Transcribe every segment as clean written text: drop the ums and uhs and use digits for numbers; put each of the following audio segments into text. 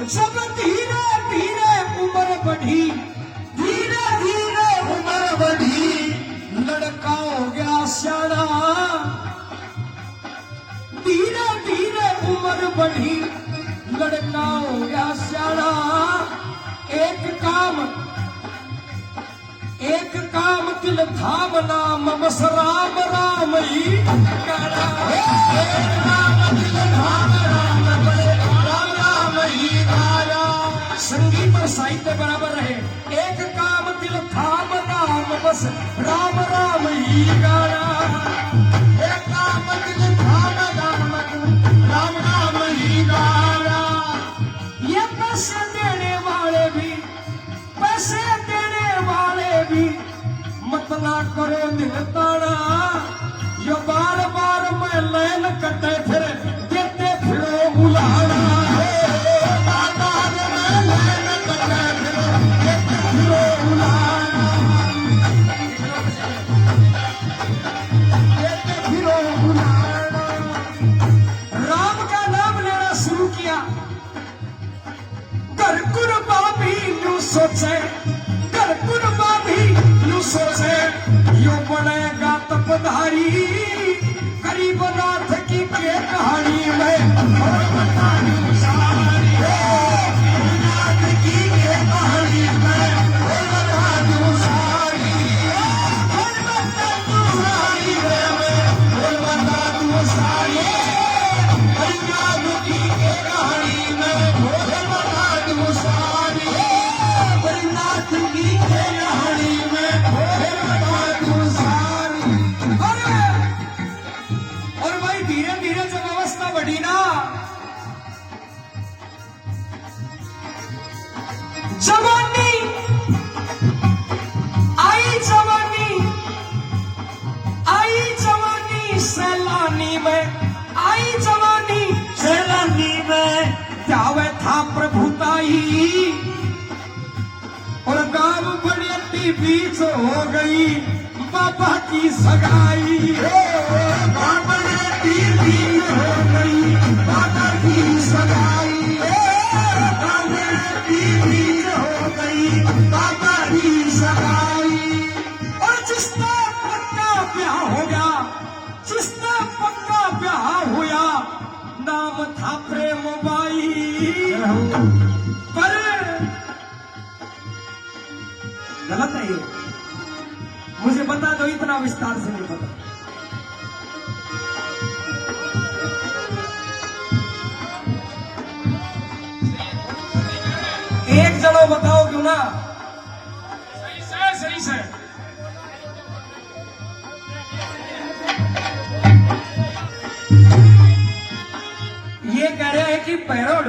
जब धीरे धीरे उम्र बढ़ी, धीरे धीरे उम्र बढ़ी, लड़का हो गया सियाना। धीरे धीरे उम्र बढ़ी, लड़का हो गया सियाना। एक काम तिल थाम नाम बस राम राम ही गाना। एक काम तिल थाम राम राम राम ही गाना। संगीत और साहित्य बराबर रहे। एक काम तिल थाम नाम बस राम राम ही गाना। एक काम तिल थाम राम राम ही गाना। ये पैसे देने वाले भी, पैसे देने वाले भी मत ना करो दिल ताना। यो बार बार मैं लैन कटे फिर देते फिरो बुलाना। बार बार मैं लैन कटे फिर देते फिरो बुलाना। देते फिरो बुलाना। राम का नाम लेना शुरू किया। घर कुर्बा भी यूं सोचे, घर कुर्बा भी यूं सोचे, यो बनेगा तपधारी। गरीबनाथ की के कहानी में और बता दूं सारी। गरीबनाथ की के कहानी में और बता दूं सारी। और बता दूं सारी और बता दूं सारी। गरीबनाथ की के कहानी में और बता दूं सारी। गरीबनाथ की के कहानी में और बता दूं सारी। और भाई धीरे धीरे जब अवस्था बढ़ी ना, जवानी आई, जवानी आई, जवानी सैलानी में आई, जवानी सैलानी में जावे था प्रभुताई। और गांव बड़ी बीच हो गई बाबा की सगाई। गांव बड़ी बीच हो गई बाबा की सगाई। गांव बड़ी बीच हो गई बाबा की सगाई। और जिसका पक्का ब्याह हो गया, जिसका पक्का ब्याह हुआ, नाम था प्रेम बाई। पर गलत है ये, मुझे बता दो, इतना विस्तार से नहीं पता। एक जनो बताओ क्यों ना। सही से, सही से। ये कह रहे हैं कि पैरोड,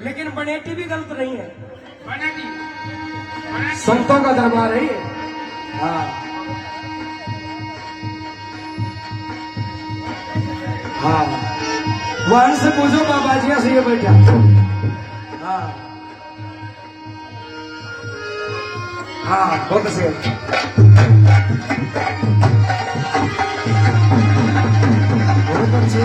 लेकिन बनेटी भी गलत नहीं है। बनेटी संतों का दरबार है ये। हाँ हाँ, वहां से पूछो बाबाजिया से ये बैठा। हाँ हाँ, बहुत अच्छे। बहुत अच्छे।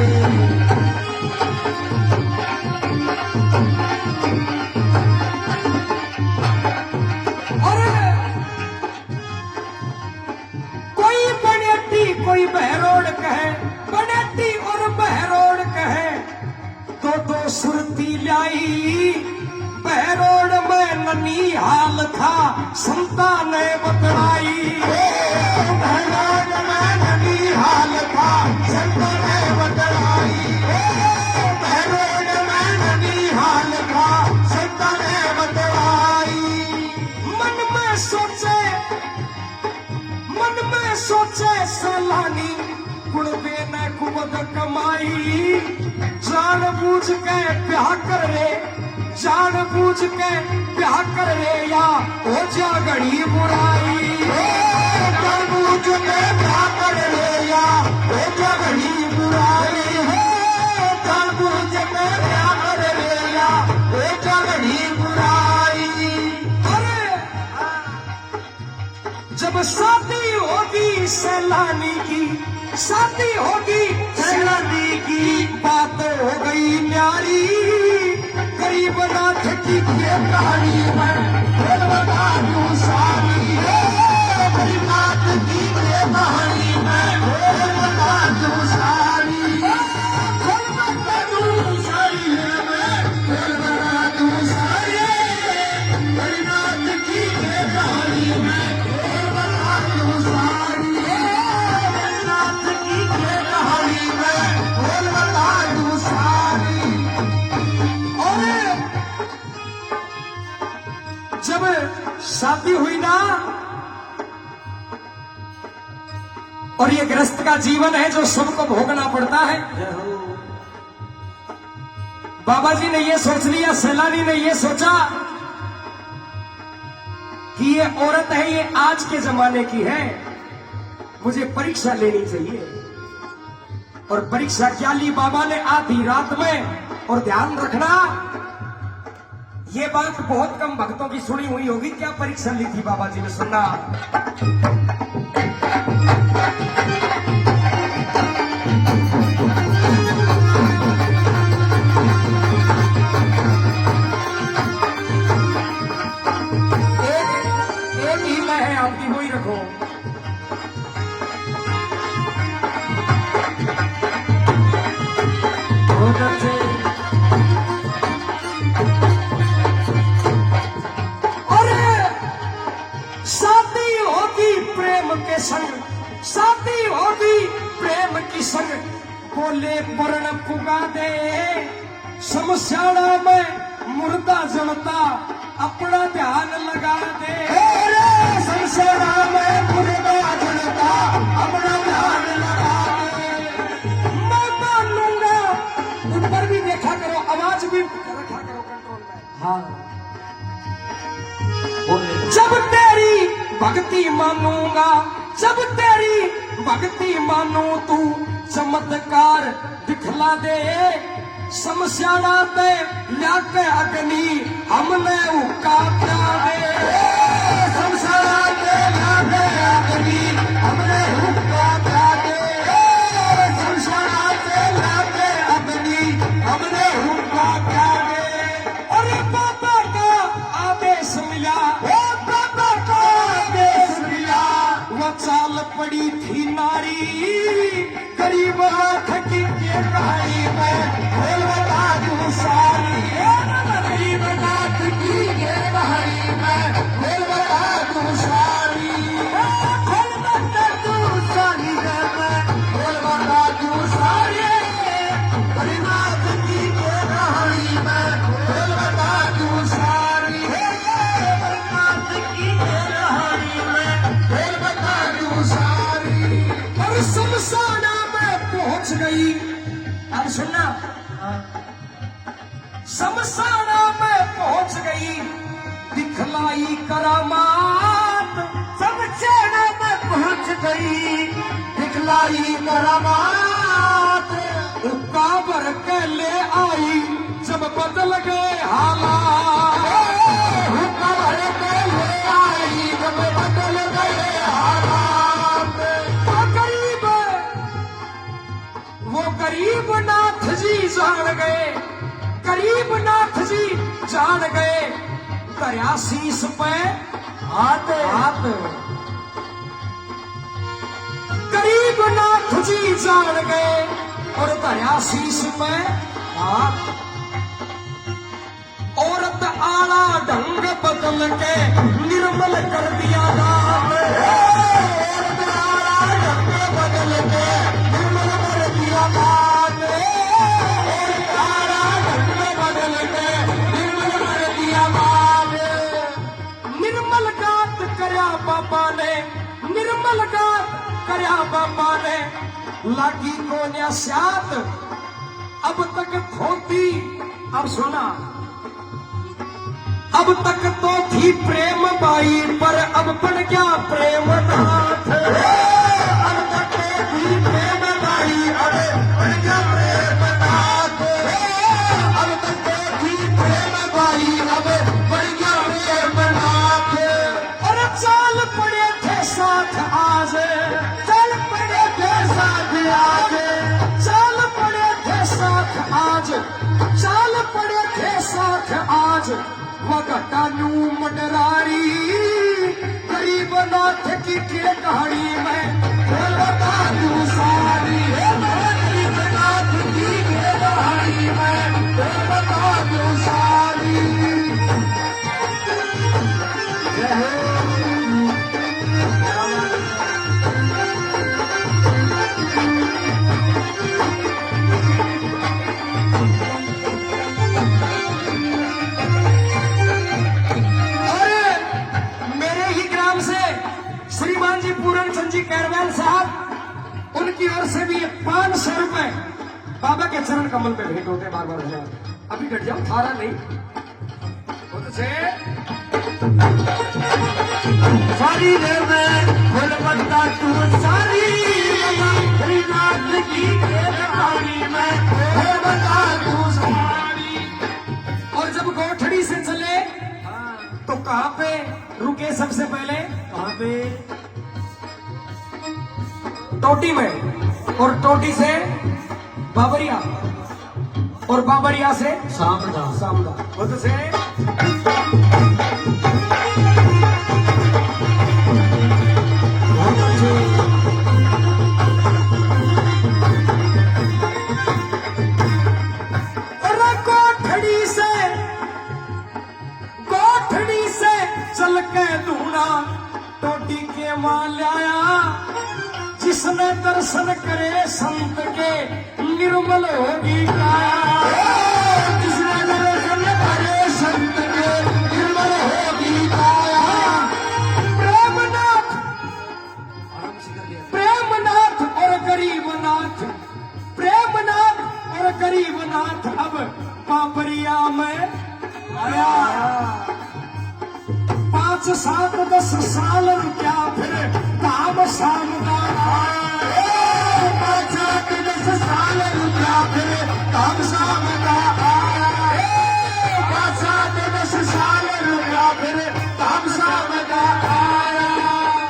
कोई बहरोड कहे, बनेटी और बहरोड कहे, तो सुरती लाई। बहरोड में ननी हाल था, संता ने बतलाई। बहरोड में ननी हाल था, संता ने बतलाई। बहरोड में ननी हाल था, संता ने बतलाई। मन में सोचे सैलानी, गुण देने कुबद कमाई। जान बूझ के ब्याह कर रे, जान बूझ के ब्याह कर रे, या हो जा घड़ी बुराई। जान बूझ के ब्याह कर रे, या हो जा घड़ी बुराई। जान बूझ के ब्याह कर रे, या हो जा घड़ी बुराई। अरे जब शादी होगी सैलानी की, शादी होगी सैलानी की, बात हो गई न्यारी। गरीब की कहानी मैं फिर बता दूं सारी गरीबनाथ की कहानी मैं फिर बता दूं सारी फिर बता दूं सारी मैं फिर बता दूं सारी गरीबनाथ की कहानी मैं फिर बता दूं सारी गरीबनाथ की कहानी मैं फिर बता दूं सारी। जब शादी हुई ना और ये गृहस्थ का जीवन है जो सबको भोगना पड़ता है, बाबा जी ने ये सोच लिया, सैलानी ने ये सोचा कि ये औरत है, ये आज के जमाने की है, मुझे परीक्षा लेनी चाहिए। और परीक्षा क्या ली बाबा ने आधी रात में। और ध्यान रखना, ये बात बहुत कम भक्तों की सुनी हुई होगी। क्या परीक्षा ली थी बाबा जी ने, सुनना। एक ही मैं है आपकी, वही रखो। बहुत अच्छे। के संग शादी होगी प्रेम की संग, बोले पर्ण पुगा दे समस्याड़ा में मुर्दा जलता अपना ध्यान लगा दे। समस्याड़ा में मुर्दा जलता अपना ध्यान लगा दे। मैं मानूंगा, ऊपर भी देखा करो, आवाज भी रखा करो कंट्रोल में। हाँ, जब तेरी भक्ति मानूंगा, जब तेरी भक्ति मानू, तू चमत्कार दिखला दे। समस्याड़ा पे लाके अग्नि हमने उका प्या दे। समस्याड़ा पे लाके अग्नि हमने उका प्या दे। समस्याड़ा पे लाके अग्नि हमने उका प्या दे। अरे बाबा का आदेश मिला, बाबा का आदेश मिला, वो चाल पड़ी थी नारी गरीब हाथ की कहानी में फिर बता दूं सारी। गरीब नाथ की कहानी में फिर बता दूं सारी। फिर बता दूं सारी फिर बता दूं सारी। गरीब नाथ की कहानी में फिर बता दूं सारी। गरीब नाथ की कहानी में फिर बता दूं सारी। और शमशाना में पहुंच गई। अब सुनना, शमशाना में पहुंच गई, दिखलाई करामात। शमशाना में पहुंच गई, दिखलाई करामात। काबर के ले आई जब बदल गए हालात। काबर के ले आई जब बदल गए हालात। वो गरीब नाथ जी जान गए, गरीब नाथ जी जान गए, दरियाशीष पे हाथ हाथ। गरीब नाथ जी जान गए और दरियाशीष पे हाथ। औरत आला ढंग बदल के निर्मल कर दिया नाम। औरत आला ढंग बदल के निर्मल कर दिया नाम। औरत आला ढंग बदल के निर्मल कर दिया नाम। निर्मल गात करया बाबा ने, निर्मल गात करया बाबा ने, लागी को न्यास्यात अब तक धोती। अब सुना, अब तक तो थी प्रेम बाई पर अब बन गया प्रेम नाथ। अब तक तो थी प्रेम बाई अब बन गया प्रेम नाथ। अब तक तो थी प्रेम बाई अब बन गया प्रेम नाथ। और चाल पड़े थे साथ आज, चल पड़े थे साथ आज, चाल पड़े थे साथ आज, चाल पड़े थे साथ आज वगटा नू मडरारी गरीब नाथ की के कहानी में बता दूं सारी गरीब नाथ की के कहानी में बता दूं सारी। जय हो। श्रीमान जी पूरन चंद जी कैरवान साहब, उनकी ओर से भी 500 रुपए बाबा के चरण कमल पे भेंट होते बार बार। अभी कट जाओ, थारा नहीं सारी देर में फुल बंदा तू सारी नाथ की कहानी में बता तू सारी। और जब गोठड़ी से चले तो कहां पे रुके सबसे पहले? कहां पे? टोटी में। और टोटी से बाबरिया, और बाबरिया से सामदा। सामदा से चल के धूना टोटी के मां लाया, जिसने दर्शन करे संत के निर्मल होगी काया। जिसने दर्शन करे संत के निर्मल होगी काया। प्रेमनाथ, प्रेमनाथ और गरीबनाथ, प्रेमनाथ और गरीबनाथ अब बाबरिया में आया। 5, 7, 10 साल रुपया फिर काम शाम का। 5, 7, 10 साल रुपया फिर काम शाम का। 5, 7, 10 साल रुपया फिर काम शाम का आया।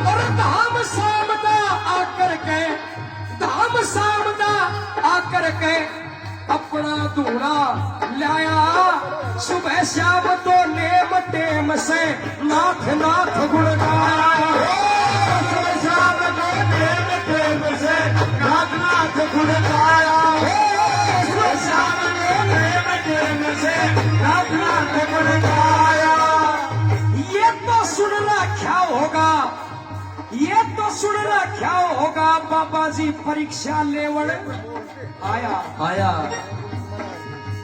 और धाम शाम का आकर के, धाम शाम का आकर के अपना दूल्हा लाया। सुबह शाम तो नेम टेम से नाथ नाथ गुण गाया। सुबह शाम तो नेम टेम से नाथ नाथ गुण गाया। सुबह शाम तो नेम टेम से नाथ नाथ गुण गाया। ये तो सुन रखा होगा, ये तो सुन रखा होगा बाबा जी परीक्षा लेवड़ आया।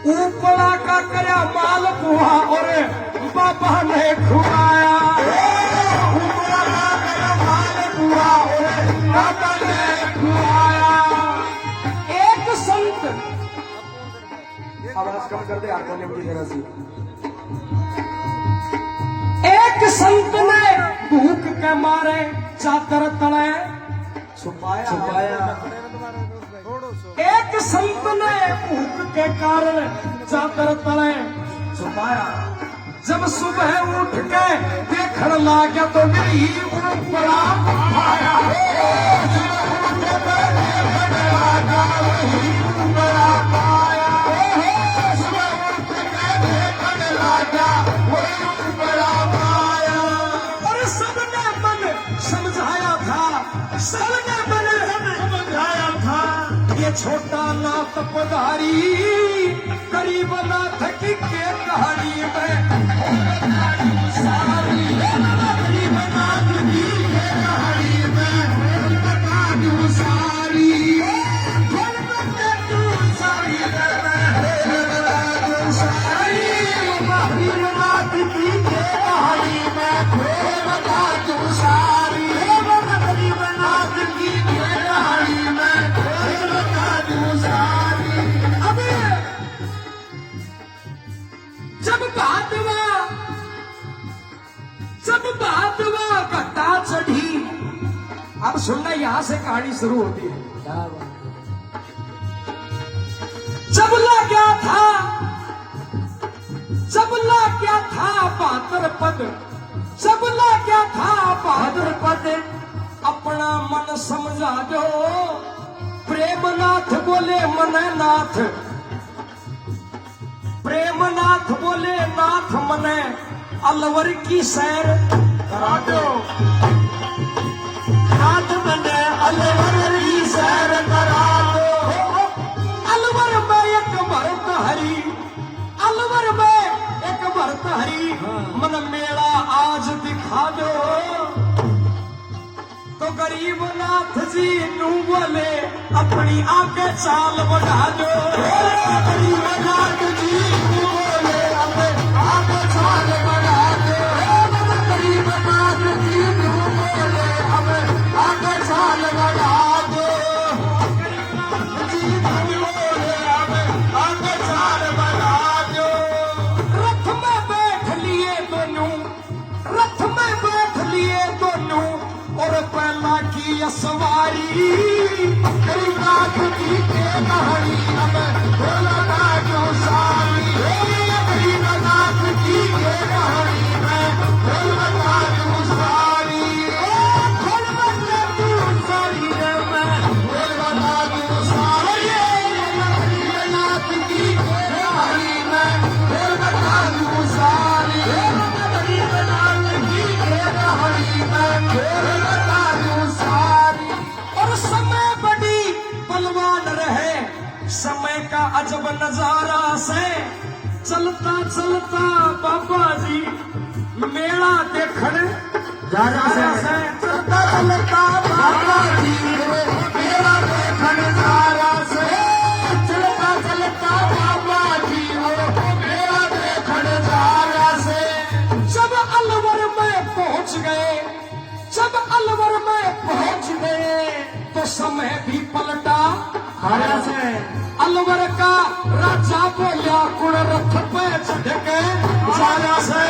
ऊपला का करया माल पुआ और बाबा ने खुआया। ऊपला का करया माल पुआ और बाबा ने खुआया। एक संत, आवाज कम कर दे हारमोनियम की तरह से। एक संत ने भूख के मारे चादर तले छुपाया। एक संत ने भूख के कारण चादर तले छुपाया। जब सुबह उठ के देखने लगा तो मेरी ऊपरा आया। और सबने मन समझाया था, सबने मन समझाया था। ये छोटा नाथ पधारी गरीब नाथ की के कहानी में सारी। गरीब नाथ की के कहानी में बता दूं सारी। बता दूं सारी, बता दूं सारी। गरीब नाथ की के कहानी में बता दूं सारी। गरीब नाथ की के कहानी में बता दूं सारी। अब जब बात हुआ घटा चढ़ी। अब सुनना, यहां से कहानी शुरू होती है। जब लगा था, जब लगा था बहादुर पद, जब लगा था बहादुर पद। अपना मन समझा जो प्रेमनाथ बोले मननाथ। प्रेमनाथ बोले नाथ मने अलवर की सैर करा दो, नाथ मने अलवर की सैर करा दो। अलवर में एक भरत हरी, अलवर में एक भरत हरी, मन मेला आज दिखा दो। तो गरीब नाथ जी नू बोले अपनी आगे चाल बढ़ा दो। गरीब नाथ जी नू बोले अपने आगे चाल बढ़ा दो। गरीब नाथ जी नू बोले अपने आगे चाल बढ़ा दो। गरीब नाथ जी नू बोले अपने आगे चाल बढ़ा दो। रथ में बैठ लिए दोनों, रथ में बैठ लिए दोनों, और पहला की सवारी गरीबनाथ जी के कहानी हमें बोलना क्यों सारी। गरीबनाथ जी के कहानी में बोलना क्यों सारी। बोलना क्यों सारी में बोलना क्यों सारी। गरीबनाथ जी के कहानी में बोलना क्यों सारी। गरीबनाथ जी के कहानी में बोलना सारी। और समय बड़ी बलवान रहे, समय का अजब नजारा से चलता चलता बाबा जी मेला देखने जा रहा है। चलता चलता बाबा जी मेला देखने जा रहा से। चलता चलता बाबा जी मेला देखने जा रहा से। जब अलवर में पहुंच गए, जब अलवर में पहुंच गए तो समय भी पलटा खाया से। अलवर का राजा बोलिया कुड़ रथ पे चढ़ के जाया से।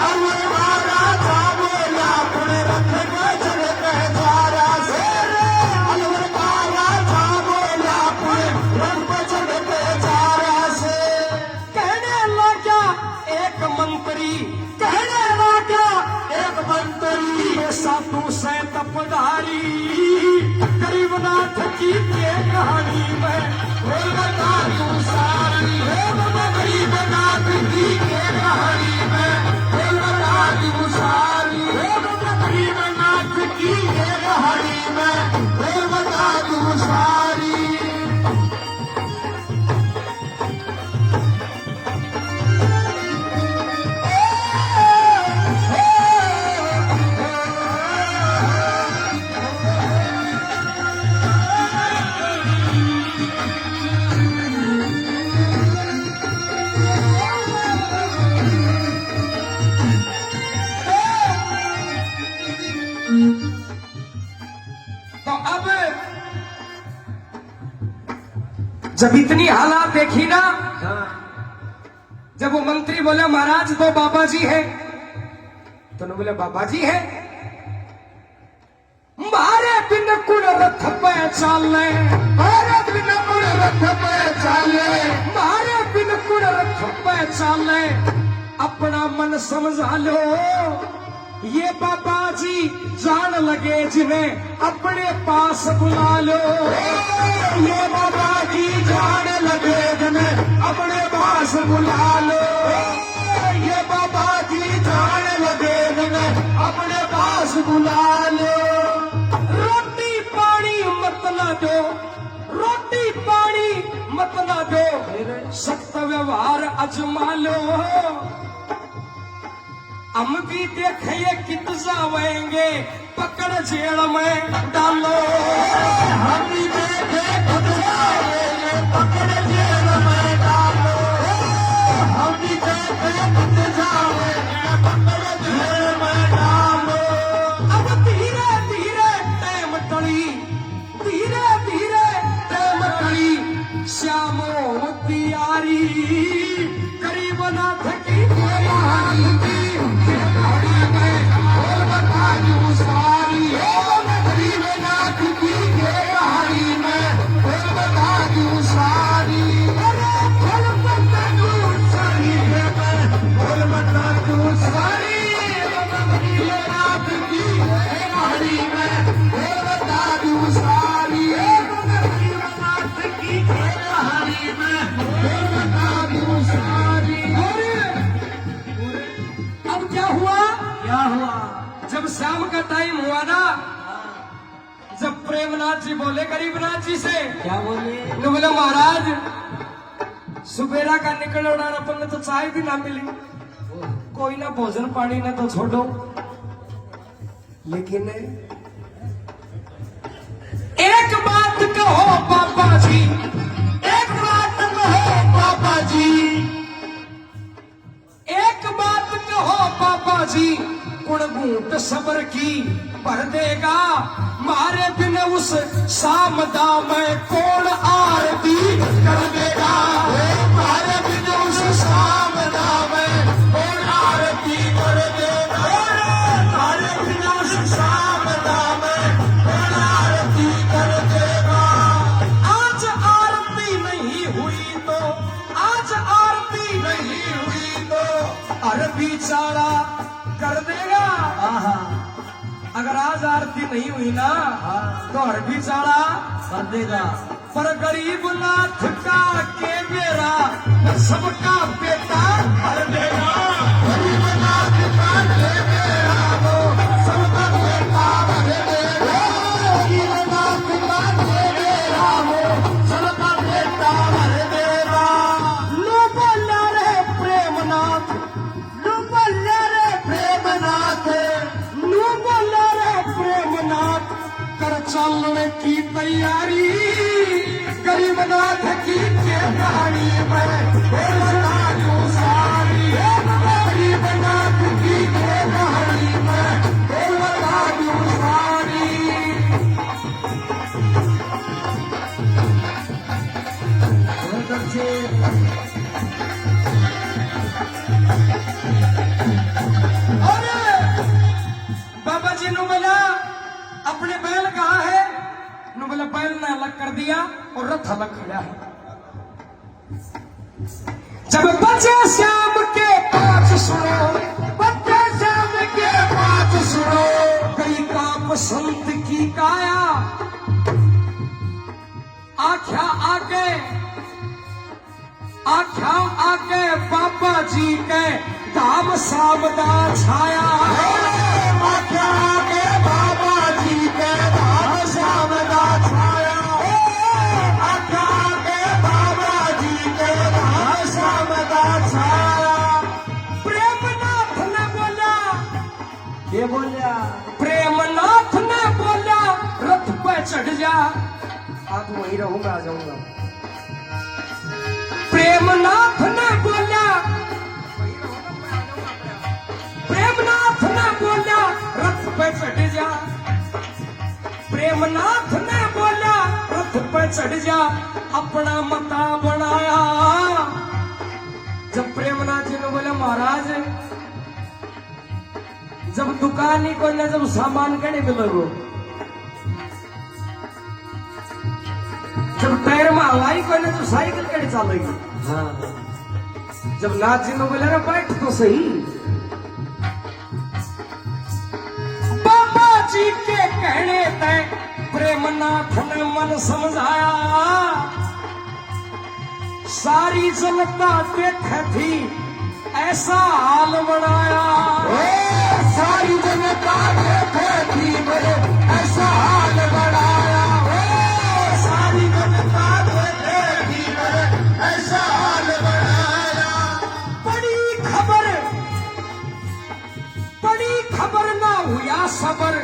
अलवर का राजा बोलिया कुड़ रथ पे चढ़ के जाया से। अलवर का राजा बोलिया कुड़ रथ पे चढ़ के जाया से। कहने लगा एक मंत्री, कहने लगा एक मंत्री, साधु सैत पधारी गरीबनाथ की के कहानी में बोलना क्यों सारी। गरीबनाथ की के कहानी में बोलना क्यों सारी। गरीबनाथ की के कहानी में बोलना क्यों सारी। तो अब जब इतनी हालात देखी ना, जब वो मंत्री बोले महाराज तो बाबा जी है, तो उन्होंने बोले बाबा जी है। मारे बिन कुड़ रथ पे चाले, मारे बिन कुड़ रथ पे चाले, मारे बिन कुड़ रथ पे चाले, अपना मन समझा लो। ये बाबा जी जान लगे जिन्हें अपने पास बुला लो। ये बाबा जी जान लगे जिन्हें अपने पास बुला लो। ये बाबा जी जान लगे जिन्हें अपने पास बुला लो। रोटी पानी मत ना दो, रोटी पानी मत ना दो, सख्त व्यवहार अजमा लो। हम भी देखे कित जावेंगे पकड़ जेल में डालो। हम भी देखे कित जावेंगे पकड़ जेल में डालो। हम भी देखे कित जावेंगे पकड़ जेल में डालो। अब धीरे धीरे टाइम टली, धीरे धीरे टाइम टली, श्यामो तियारी गरीबनाथ की कहानी की कहानी में बोलना क्यों सारी। गरीबनाथ की कहानी में बोलना क्यों सारी। बोलना क्यों सारी, बोलना क्यों सारी। गरीबनाथ की कहानी में बोलना क्यों सारी। गरीबनाथ की कहानी में बोलना क्यों सारी। क्या हुआ? जब शाम का टाइम हुआ ना, जब प्रेमनाथ जी बोले गरीबनाथ जी से, क्या बोले? ने बोले महाराज सुबेरा का निकल उड़ा अपन ने तो चाय भी ना मिली, कोई ना भोजन पानी ना तो छोड़ो, लेकिन एक बात कहो पापा जी, एक बात कहो पापा जी, एक बात कहो पापा जी, गुणगूट सबर की भर देगा, मारे बिन उस सामदा में कौन आरती कर देगा, मारे बिन उस सामदा में कौन आरती कर देगा, मारे बिन उस सामदा में कौन आरती कर देगा। आज आरती नहीं हुई तो, आज आरती नहीं हुई तो अरबी चारा कर देगा। आहा, अगर आज आरती नहीं हुई ना तो अरबी चारा कर देगा। पर गरीब नाथ का के मेरा सबका बेटा भर देगा, गरीब नाथ का के मेरा वो सबका बेटा भर देगा, गरीब नाथ का के मेरा वो सबका बेटा भर देगा। लो बोला रे प्रेमनाथ, लो बोला रे प्रेमनाथ, लो बोला रे प्रेमनाथ, कर चलने की तैयारी, गरीबनाथ की कहानी में बोलना क्यों सारी, गरीबनाथ की कहानी में बोलना क्यों सारी। बहुत अच्छे। अरे बाबा जी ने बोला अपने बैल कहाँ है, ने बोला बैल ने अलग कर दिया और रथ अलग खड़ा है। जब बचे श्याम के पांच सुनो, बचे श्याम के पांच सुनो, कई का बसंत की काया, आख्या आगे, आख्या आगे बाबा जी के धाम सामदा छाया, आख्या आगे बाबा जी के धाम सामदा छाया, आख्या आगे बाबा जी के धाम सामदा छाया। प्रेमनाथ ने बोला, ये बोलिया। प्रेमनाथ ने बोला रथ पे चढ़ जा, आप वहीं रहूंगा, आ जाऊंगा। प्रेमनाथ ने बोला, प्रेमनाथ ने बोला रथ पे चढ़ जा, प्रेमनाथ ने बोला रथ पे चढ़ जा, अपना मता बनाया। जब प्रेमनाथ जी ने बोला महाराज जब दुकानी को ने जब सामान कहीं मिलोगो, जब टायर में हवाई को ने तो साइकिल कहीं चलेगी। हाँ, जब नाथ जी ने बोला ना बैठ तो सही, बाबा जी के कहने तय प्रेमनाथ ने मन समझाया, सारी जनता देख थी ऐसा हाल बनाया, सारी जनता देख थी मेरे ऐसा हाल बनाया, सारी जनता देख थी मेरे ऐसा हाल बनाया। बड़ी खबर ना हुआ सबर,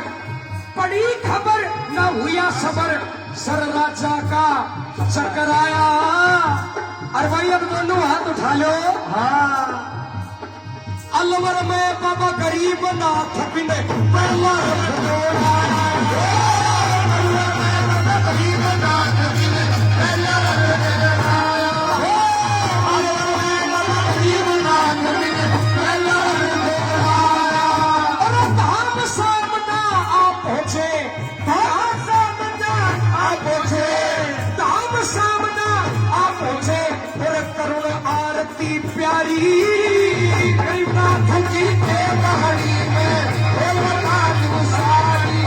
बड़ी खबर ना हुआ सबर, सर राजा का चकराया। अरे भाई अब दोनों हाथ उठा लो। हाँ, अलवर में बाबा गरीब नाथ बिन पहला रथ जोड़ा, अलवर में बाबा गरीब नाथ बिन पहला रथ जोड़ा, अलवर में बाबा गरीब नाथ बिन पहला रथ जोड़ा। और धाम सामना आ पहुंचे, धाम सामना आ पहुंचे, धाम सामना आ पहुंचे, और करुण आरती प्यारी गरीबनाथ जी के कहानी में बोलना क्यों सारी,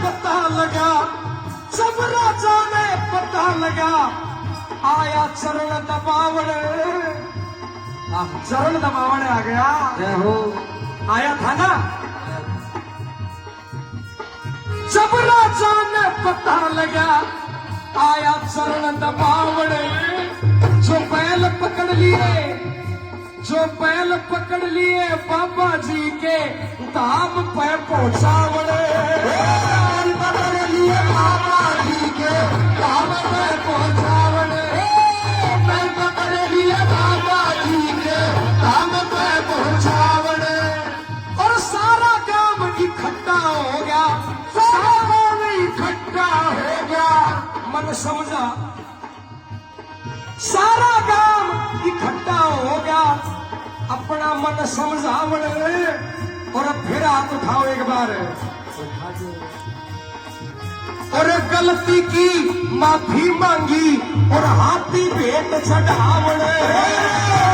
पता लगा, जब राजा ने पता लगा, आया चरण दबावण। चरण दबावण आ गया, जय हो। आया था ना। जब राजा ने पता लगा, आया चरण दबावण। जो बैल पकड़ लिए, जो बैल पकड़ लिए बाबा जी के धाम पे पहुंचावण। पकड़ लिए बाबा जी के धाम पे पहुंचावण। बैल पकड़ लिए बाबा जी के धाम पे पहुंचावण। और सारा गांव इकट्ठा हो गया, सारा गांव इकट्ठा हो गया। मन समझा, सारा गांव इकट्ठा हो गया, अपना मन समझावण। और फिर हाथ उठाओ एक बार। और गलती की माफी मांगी और हाथी भेंट चढ़ावण।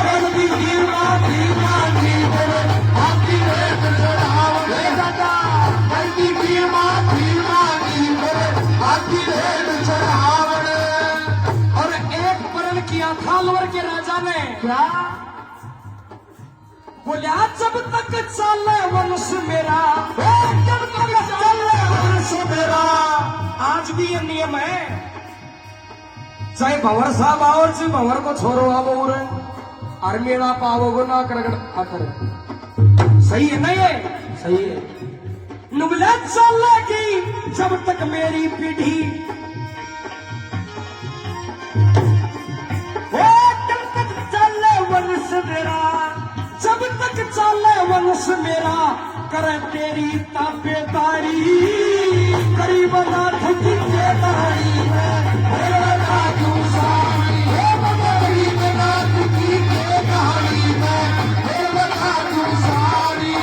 गलती की माफी मांगी और हाथी भेंट चढ़ावण। गलती की माफी मांगी और हाथी भेंट चढ़ावण। और एक प्रण किया था अलवर के राजा ने, क्या? बोलिया जब तक चले वंश मेरा, जब तक चले वंश मेरा। आज भी ये नियम है, चाहे भंवर साहब आओ और चाहे भंवर को छोरो आओ और मेरा पावोगो ना कर। सही है ना ये? सही है। नुबला चलेगी जब तक मेरी पीढ़ी, जब तक चले वंश मेरा, जब तक चले वंश मेरा, करे तेरी ताबेदारी। गरीबनाथ की बेदारी में गरीबनाथ की बेदारी में बता दूं सारी।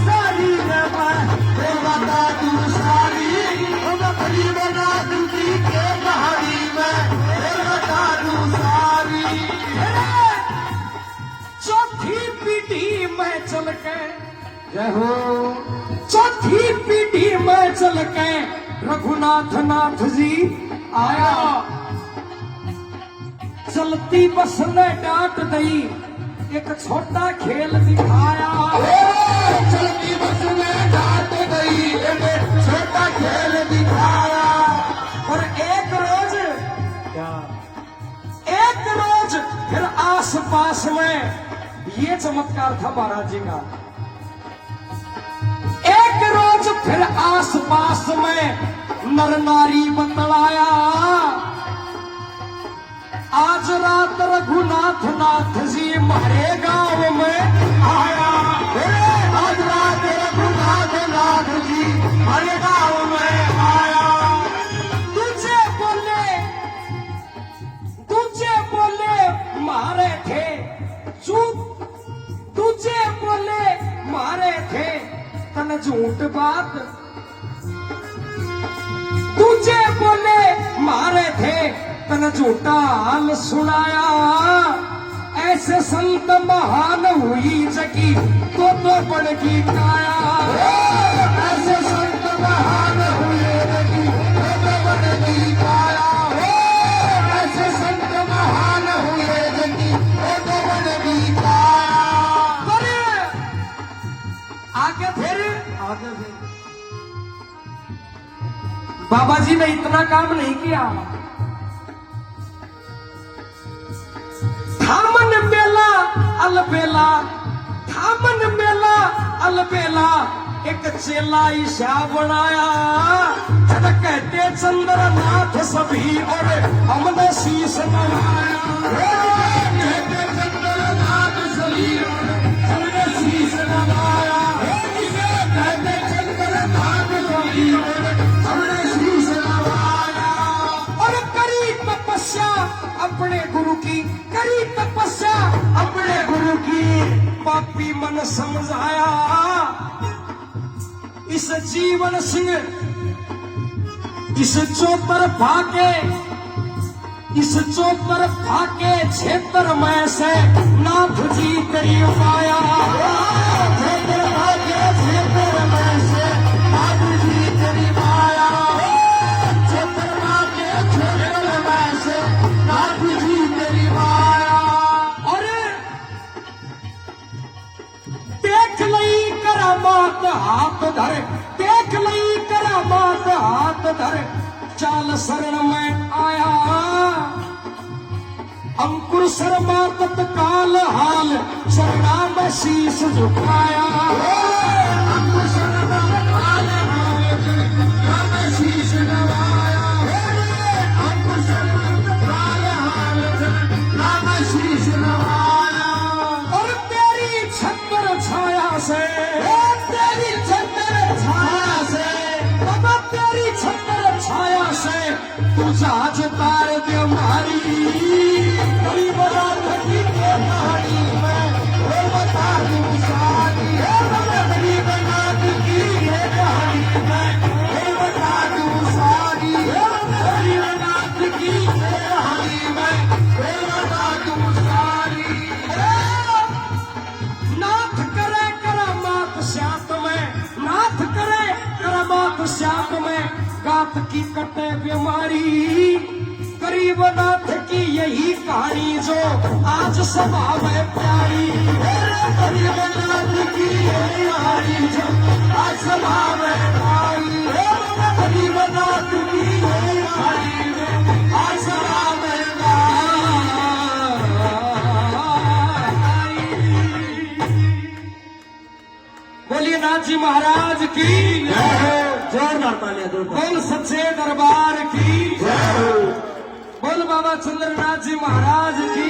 सारी बता दूं सारी। गरीबनाथ की बेदारी में बता दूं सारी। चौथी पीढ़ी में चल के, जय हो। चौथी पीढ़ी में चल के रघुनाथ नाथ जी आया। चलती बस ने डांट दी, एक छोटा खेल दिखाया। चलती बस ने डांट दी, एक छोटा खेल दिखाया। और एक रोज, क्या? एक रोज फिर आस पास में ये चमत्कार था महाराज जी का। एक रोज फिर आस पास में नर नारी बतलाया। आज रात रघुनाथ नाथ जी हमारे गांव में आया। आज रात रघुनाथ नाथ जी हमारे गांव में आया। तुझे बोले मारे थे चूप, तुझे बोले मारे थे तन झूठ बात। तुझे बोले मारे थे तन झूठा हाल सुनाया। ऐसे संत महान हुई जगी तो बढ़गी काया। ऐसे संत महान हुए जगी तो बढ़गी काया। ऐसे संत महान हुए जगी तो बढ़गी काया। आगे फिर बाबा जी ने इतना काम नहीं किया। थामन मेला अलबेला, थामन मेला अलबेला एक चेला ईशा बनाया। जब कहते चंद्रनाथ सभी और हमने शीश नवाया। कहते चंद्रनाथ सभी और हमने शीश नवाया। कहते चंद्रनाथ सभी और हमने शीश नवाया। और करी तपस्या अपने गुरु की, करी तपस्या अपने गुरु की। पापी मन समझाया इस जीवन सिंह, इस चौतरफा के, इस चौतरफा के क्षेत्र में से नाथ जी करी पाया। चौतरफा के क्षेत्र में से शरण में आया, अंकुर शर्मा तत्काल हाल शरणा में शीश झुकाया। अंकुर शर्मा तत्काल हाल शरणा में शीश नवाया। अंकुर शर्मा तत्काल हाल शरणा में शीश नवाया। और तेरी छत्र छाया से, तेरी छत्र छाया से, बाबा तेरी छत्र छाया से तू जहाज तार दे हमारी। गरीब रात की कहानी में वो बता दूं सारी। गरीब रात की कहानी में वो बता दूं सारी। गरीब रात की कहानी में वो बता दूं सारी। नाथ करे करामात श्यात में, नाथ करे करामात श्यात में गात की कटे बीमारी। गरीब नाथ की यही कहानी जो आज सभा में प्यारी। गरीब नाथ की यही कहानी जो आज सभा में प्यारी। गरीब नाथ की यही कहानी जो आज सभा में प्यारी। बोलिए नाथ जी महाराज की जोरदार तालियां दो। बोल सच्चे दरबार की, बोल बाबा चंद्रनाथ जी महाराज की।